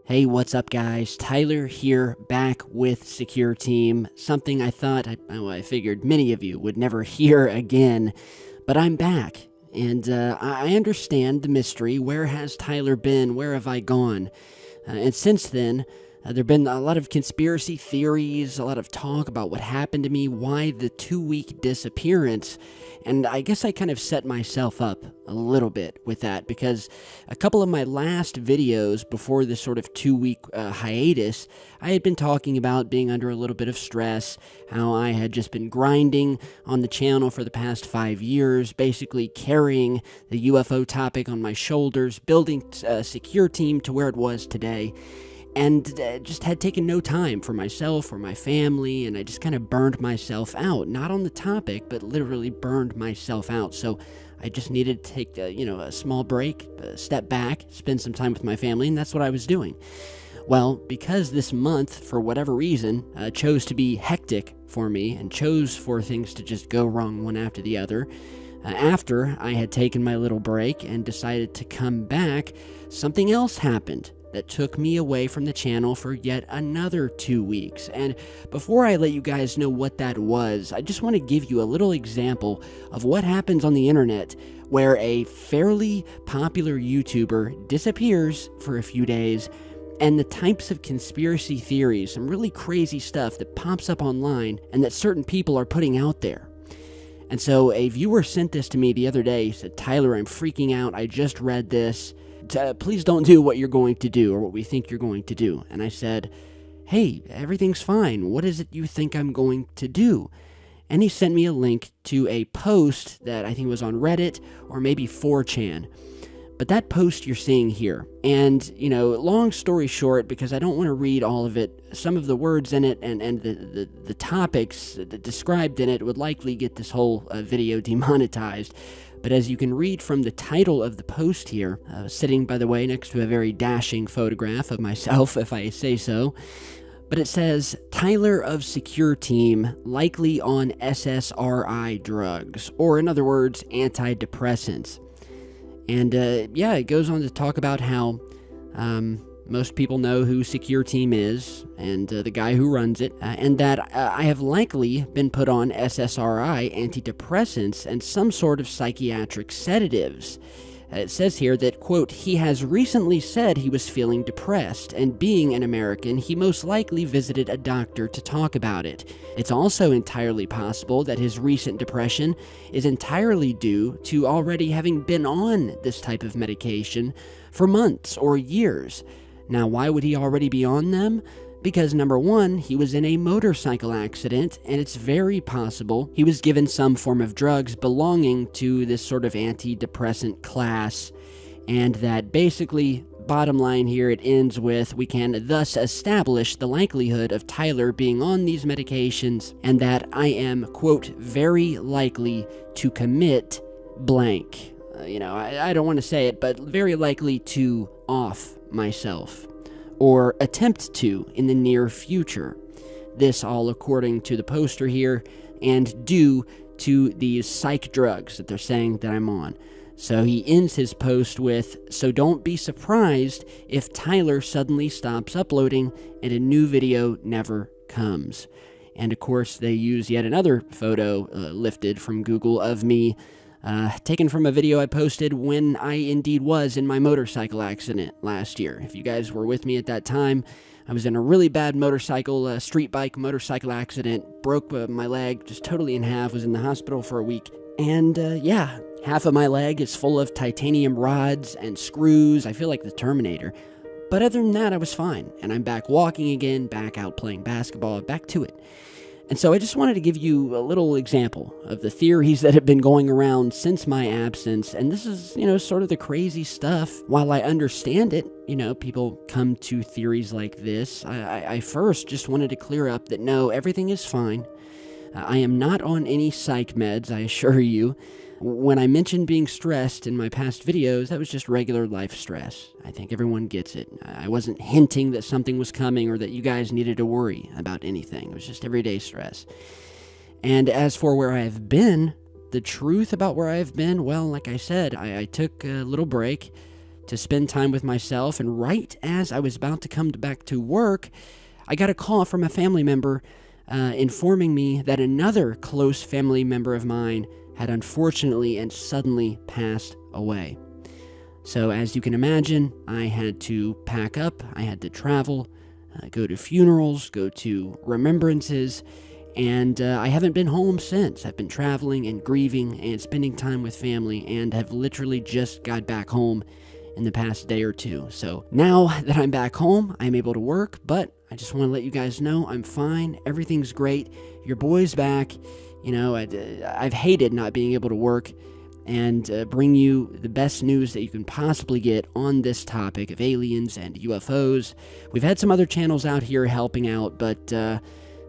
Hey, what's up, guys? Tyler here, back with Secure Team. Something I figured many of you would never hear again, but I'm back. And I understand the mystery. Where has Tyler been? Where have I gone? And since then, there have been a lot of conspiracy theories, a lot of talk about what happened to me, why the 2-week disappearance. And I guess I kind of set myself up a little bit with that because a couple of my last videos before this sort of 2-week hiatus, I had been talking about being under a little bit of stress, how I had just been grinding on the channel for the past 5 years, basically carrying the UFO topic on my shoulders, building a Secure Team to where it was today. And just had taken no time for myself or my family, and I just kind of burned myself out. Not on the topic, but literally burned myself out. So I just needed to take, a small break, step back, spend some time with my family, and that's what I was doing. Well, because this month, for whatever reason, chose to be hectic for me, and chose for things to just go wrong one after the other, after I had taken my little break and decided to come back, something else happened that took me away from the channel for yet another 2 weeks. And before I let you guys know what that was, I just want to give you a little example of what happens on the internet where a fairly popular YouTuber disappears for a few days, and the types of conspiracy theories, some really crazy stuff that pops up online and that certain people are putting out there. And so a viewer sent this to me the other day. He said, "Tyler, I'm freaking out. I just read this. Please don't do what you're going to do or what we think you're going to do." And I said, "Hey, everything's fine. What is it you think I'm going to do?" And he sent me a link to a post that I think was on Reddit or maybe 4chan. But that post you're seeing here, and, long story short, because I don't want to read all of it, some of the words in it and the topics described in it would likely get this whole video demonetized. But as you can read from the title of the post here, sitting, by the way, next to a very dashing photograph of myself, if I say so, but it says, "Tyler of Secure Team likely on SSRI drugs," or in other words, antidepressants. And it goes on to talk about how most people know who Secure Team is and the guy who runs it, and that I have likely been put on SSRI, antidepressants, and some sort of psychiatric sedatives. It says here that, quote, "He has recently said he was feeling depressed, and being an American, he most likely visited a doctor to talk about it. It's also entirely possible that his recent depression is entirely due to already having been on this type of medication for months or years. Now, why would he already be on them? Because, number one, he was in a motorcycle accident, and it's very possible he was given some form of drugs belonging to this sort of antidepressant class, and that basically, bottom line here, it ends with, we can thus establish the likelihood of Tyler being on these medications, and that I am, quote, very likely to commit blank." I don't want to say it, but very likely to off myself, or attempt to in the near future. This all according to the poster here, and due to these psych drugs that they're saying that I'm on. So he ends his post with, "So don't be surprised if Tyler suddenly stops uploading and a new video never comes." And of course they use yet another photo lifted from Google of me, taken from a video I posted when I indeed was in my motorcycle accident last year. If you guys were with me at that time, I was in a really bad street bike motorcycle accident, broke my leg just totally in half, was in the hospital for a week, and half of my leg is full of titanium rods and screws. I feel like the Terminator. But other than that, I was fine, and I'm back walking again, back out playing basketball, back to it. And so I just wanted to give you a little example of the theories that have been going around since my absence. And this is, sort of the crazy stuff. While I understand it, people come to theories like this. I first just wanted to clear up that no, everything is fine. I am not on any psych meds, I assure you. When I mentioned being stressed in my past videos, that was just regular life stress. I think everyone gets it. I wasn't hinting that something was coming or that you guys needed to worry about anything. It was just everyday stress. And as for where I have been, the truth about where I have been, well, like I said, I took a little break, to spend time with myself, and right as I was about to come back to work, I got a call from a family member informing me that another close family member of mine had unfortunately and suddenly passed away. So as you can imagine, I had to pack up, I had to travel, go to funerals, go to remembrances, and I haven't been home since. I've been traveling and grieving and spending time with family, and have literally just got back home in the past day or two. So now that I'm back home, I'm able to work, but I just want to let you guys know I'm fine. Everything's great. Your boy's back. You know, I've hated not being able to work and bring you the best news that you can possibly get on this topic of aliens and UFOs. We've had some other channels out here helping out, but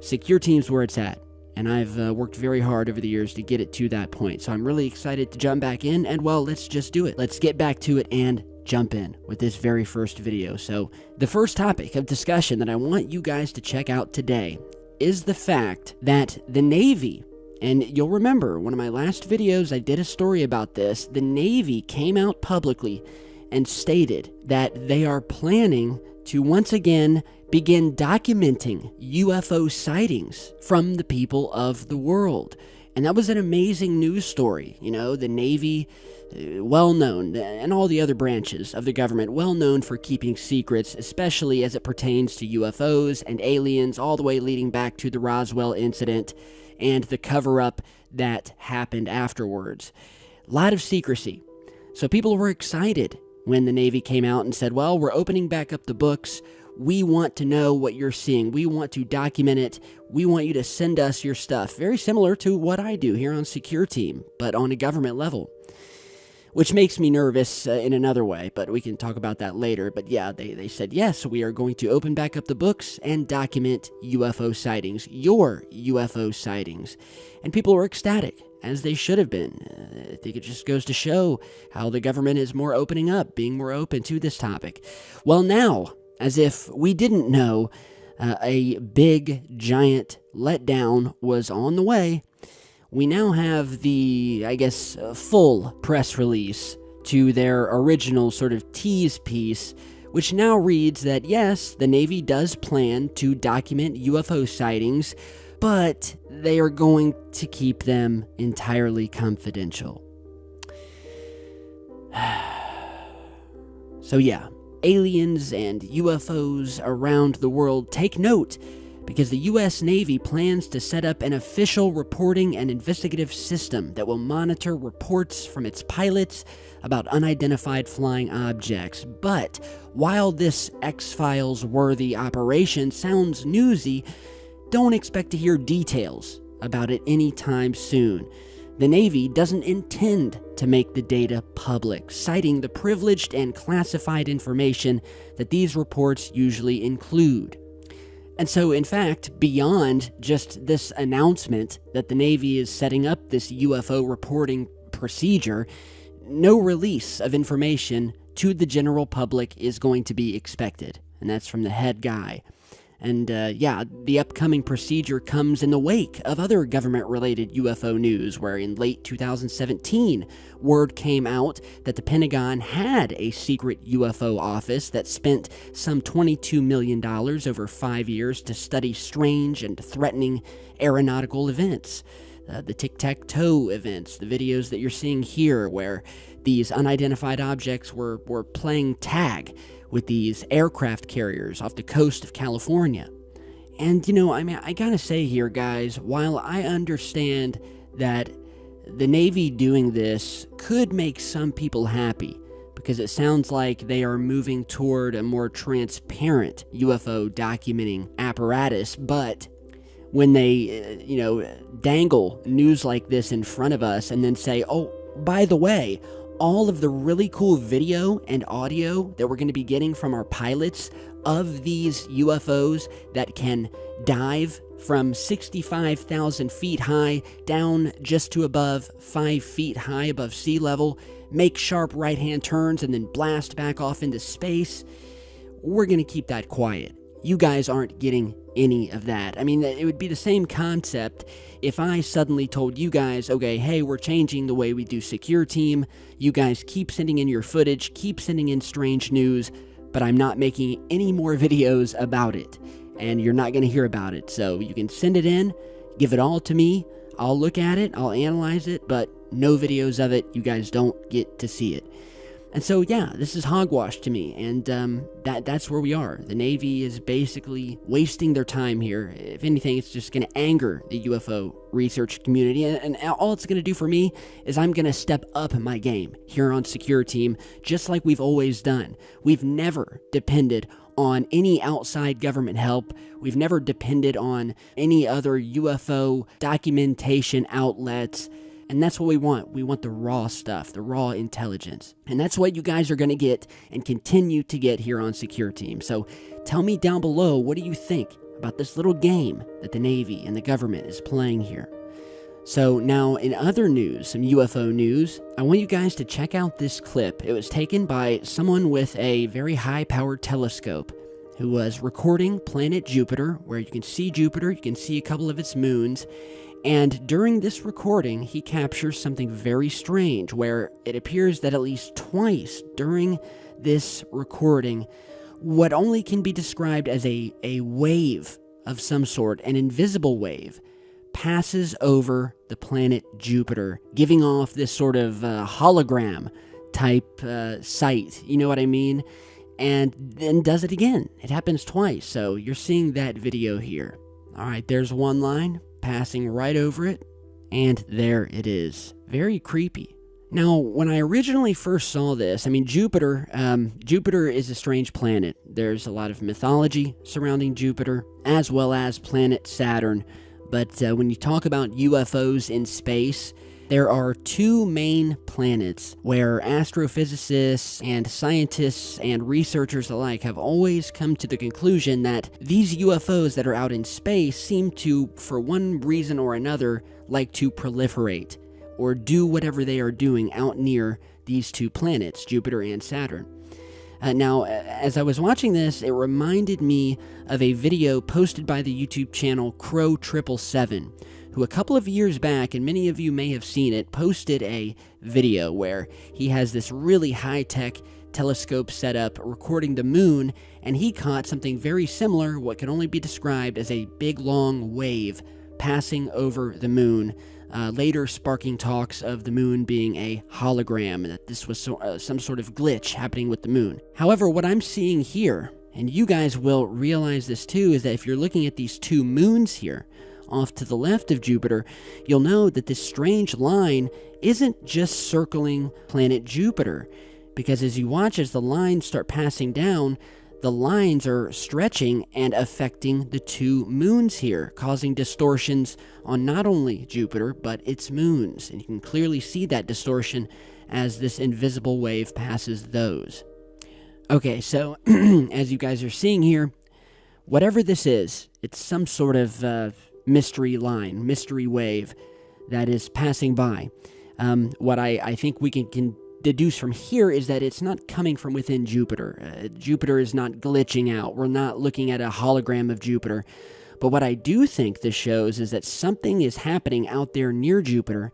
Secure Team's where it's at. And I've worked very hard over the years to get it to that point. So I'm really excited to jump back in, and well, let's just do it. Let's get back to it and jump in with this very first video. So the first topic of discussion that I want you guys to check out today is the fact that the Navy, and you'll remember one of my last videos I did a story about this, the Navy came out publicly and stated that they are planning to once again begin documenting UFO sightings from the people of the world. And that was an amazing news story. You know, the Navy, well known, and all the other branches of the government, well known for keeping secrets, especially as it pertains to UFOs and aliens, all the way leading back to the Roswell incident and the cover-up that happened afterwards. A lot of secrecy. So people were excited when the Navy came out and said, well, we're opening back up the books. We want to know what you're seeing. We want to document it. We want you to send us your stuff. Very similar to what I do here on Secure Team, but on a government level. Which makes me nervous in another way, but we can talk about that later. But yeah, they said, yes, we are going to open back up the books and document UFO sightings, your UFO sightings. And people were ecstatic, as they should have been. I think it just goes to show how the government is more opening up, being more open to this topic. Well, now, as if we didn't know, a big, giant letdown was on the way. We now have the, I guess, full press release to their original sort of tease piece, which now reads that, yes, the Navy does plan to document UFO sightings, but they are going to keep them entirely confidential. So yeah, aliens and UFOs around the world, take note, because the U.S. Navy plans to set up an official reporting and investigative system that will monitor reports from its pilots about unidentified flying objects. But while this X-Files worthy operation sounds newsy, don't expect to hear details about it anytime soon. The Navy doesn't intend to make the data public, citing the privileged and classified information that these reports usually include. And so, in fact, beyond just this announcement that the Navy is setting up this UFO reporting procedure, no release of information to the general public is going to be expected. And that's from the head guy. And yeah, the upcoming procedure comes in the wake of other government-related UFO news, where in late 2017, word came out that the Pentagon had a secret UFO office that spent some $22 million over 5 years to study strange and threatening aeronautical events. The tic-tac-toe events, the videos that you're seeing here, where these unidentified objects were playing tag with these aircraft carriers off the coast of California. And, you know, I mean, I gotta say here, guys, while I understand that the Navy doing this could make some people happy, because it sounds like they are moving toward a more transparent UFO documenting apparatus, but when they, you know, dangle news like this in front of us and then say, oh, by the way, all of the really cool video and audio that we're going to be getting from our pilots of these UFOs that can dive from 65,000 feet high down just to above 5 feet high above sea level, make sharp right-hand turns, and then blast back off into space, we're going to keep that quiet. You guys aren't getting any of that. I mean, it would be the same concept if I suddenly told you guys, okay, hey, we're changing the way we do Secure Team. You guys keep sending in your footage, keep sending in strange news, but I'm not making any more videos about it, and you're not going to hear about it. So you can send it in, give it all to me, I'll look at it, I'll analyze it, but no videos of it. You guys don't get to see it. And so, yeah, this is hogwash to me, and that's where we are. The Navy is basically wasting their time here. If anything, it's just going to anger the UFO research community, and all it's going to do for me is I'm going to step up my game here on Secure Team, just like we've always done. We've never depended on any outside government help. We've never depended on any other UFO documentation outlets. And that's what we want. We want the raw stuff, the raw intelligence. And that's what you guys are going to get and continue to get here on Secure Team. So tell me down below, what do you think about this little game that the Navy and the government is playing here? So now in other news, some UFO news, I want you guys to check out this clip. It was taken by someone with a very high-powered telescope who was recording planet Jupiter, where you can see Jupiter, you can see a couple of its moons. And during this recording, he captures something very strange, where it appears that at least twice during this recording, what only can be described as a wave of some sort, an invisible wave, passes over the planet Jupiter, giving off this sort of hologram type sight, you know what I mean? And then does it again. It happens twice, so you're seeing that video here. All right, there's one line passing right over it, and there it is. Very creepy. Now, when I originally first saw this, I mean, Jupiter is a strange planet. There's a lot of mythology surrounding Jupiter, as well as planet Saturn. But when you talk about UFOs in space, there are two main planets where astrophysicists and scientists and researchers alike have always come to the conclusion that these UFOs that are out in space seem to, for one reason or another, like to proliferate or do whatever they are doing out near these two planets, Jupiter and Saturn. Now, as I was watching this, it reminded me of a video posted by the YouTube channel Crow777, who a couple of years back, and many of you may have seen it, posted a video where he has this really high-tech telescope set up recording the moon, and he caught something very similar, what can only be described as a big long wave passing over the moon, later sparking talks of the moon being a hologram, that this was some sort of glitch happening with the moon. However, what I'm seeing here, and you guys will realize this too, is that if you're looking at these two moons here, off to the left of Jupiter, you'll know that this strange line isn't just circling planet Jupiter, because as you watch as the lines start passing down, the lines are stretching and affecting the two moons here, causing distortions on not only Jupiter, but its moons. And you can clearly see that distortion as this invisible wave passes those. Okay, so as you guys are seeing here, whatever this is, it's some sort of mystery line, mystery wave that is passing by. What I think we can deduce from here is that it's not coming from within Jupiter. Jupiter is not glitching out. We're not looking at a hologram of Jupiter. But what I do think this shows is that something is happening out there near Jupiter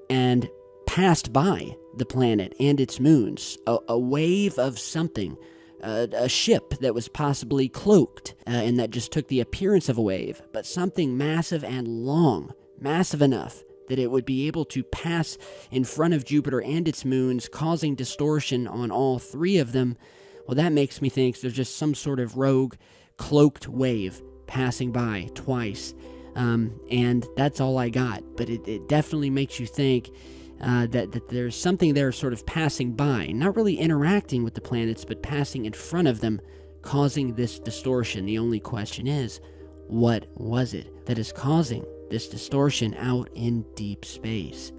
and passed by the planet and its moons. A wave of something. A ship that was possibly cloaked and that just took the appearance of a wave, but something massive and long, massive enough that it would be able to pass in front of Jupiter and its moons, causing distortion on all three of them. Well, that makes me think there's just some sort of rogue, cloaked wave passing by twice. And that's all I got. But it definitely makes you think that there's something there sort of passing by, not really interacting with the planets, but passing in front of them, causing this distortion. The only question is, what was it that is causing this distortion out in deep space?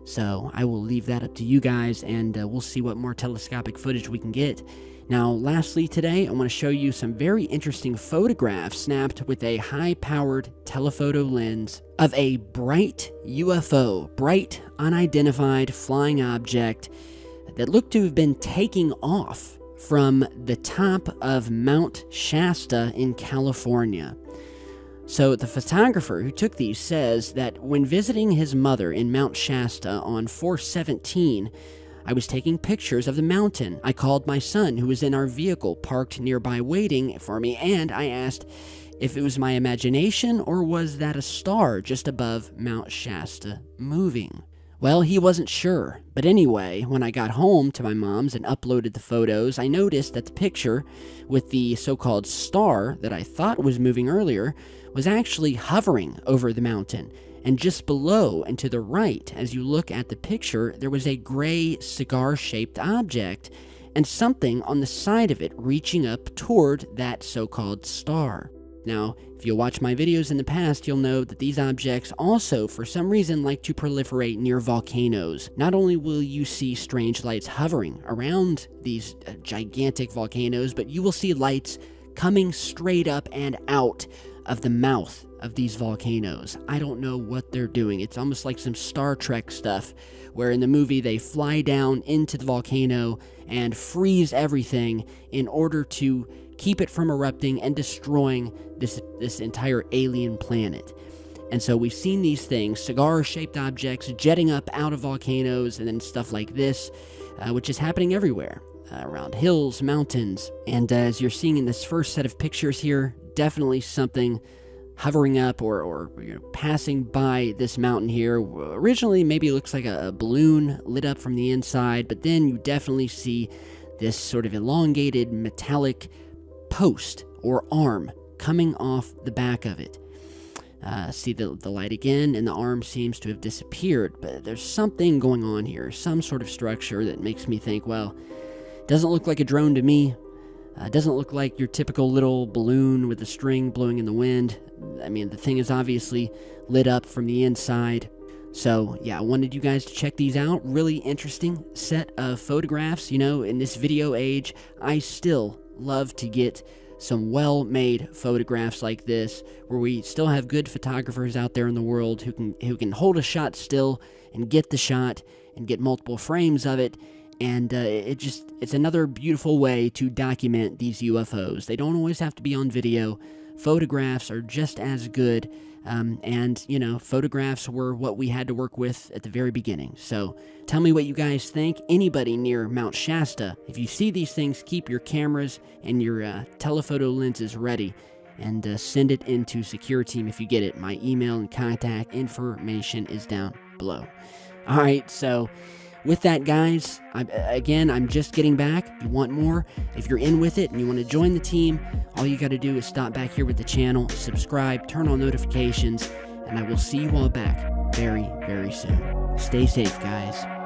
So I will leave that up to you guys, and we'll see what more telescopic footage we can get. Now, lastly today, I want to show you some very interesting photographs snapped with a high-powered telephoto lens of a bright UFO, bright, unidentified flying object that looked to have been taking off from the top of Mount Shasta in California. So the photographer who took these says that when visiting his mother in Mount Shasta on 4/17, I was taking pictures of the mountain. I called my son, who was in our vehicle parked nearby waiting for me, and I asked if it was my imagination or was that a star just above Mount Shasta moving. Well, he wasn't sure, but anyway, when I got home to my mom's and uploaded the photos, I noticed that the picture with the so-called star that I thought was moving earlier was actually hovering over the mountain. And just below and to the right, as you look at the picture, there was a gray cigar-shaped object and something on the side of it reaching up toward that so-called star. Now, if you watch my videos in the past, you'll know that these objects also, for some reason, like to proliferate near volcanoes. Not only will you see strange lights hovering around these gigantic volcanoes, but you will see lights coming straight up and out of the mouth of these volcanoes. I don't know what they're doing. It's almost like some Star Trek stuff, where in the movie they fly down into the volcano and freeze everything in order to keep it from erupting and destroying this entire alien planet. And so we've seen these things, cigar-shaped objects jetting up out of volcanoes and then stuff like this, which is happening everywhere, around hills, mountains. And as you're seeing in this first set of pictures here, definitely something hovering up or passing by this mountain here. Originally, maybe it looks like a balloon lit up from the inside, but then you definitely see this sort of elongated metallic post or arm coming off the back of it. See the light again, and the arm seems to have disappeared, but there's something going on here, some sort of structure that makes me think, well, it doesn't look like a drone to me. It doesn't look like your typical little balloon with a string blowing in the wind. I mean, the thing is obviously lit up from the inside. So, yeah, I wanted you guys to check these out. Really interesting set of photographs. You know, in this video age, I still love to get some well-made photographs like this, where we still have good photographers out there in the world who can hold a shot still and get the shot and get multiple frames of it. And it's another beautiful way to document these UFOs. They don't always have to be on video. Photographs are just as good. And, you know, photographs were what we had to work with at the very beginning. So tell me what you guys think. Anybody near Mount Shasta, if you see these things, keep your cameras and your telephoto lenses ready. And send it into Secure Team if you get it. My email and contact information is down below. All right, so with that, guys, I'm just getting back. If you want more, if you're in with it and you want to join the team, all you got to do is stop back here with the channel, subscribe, turn on notifications, and I will see you all back very, very soon. Stay safe, guys.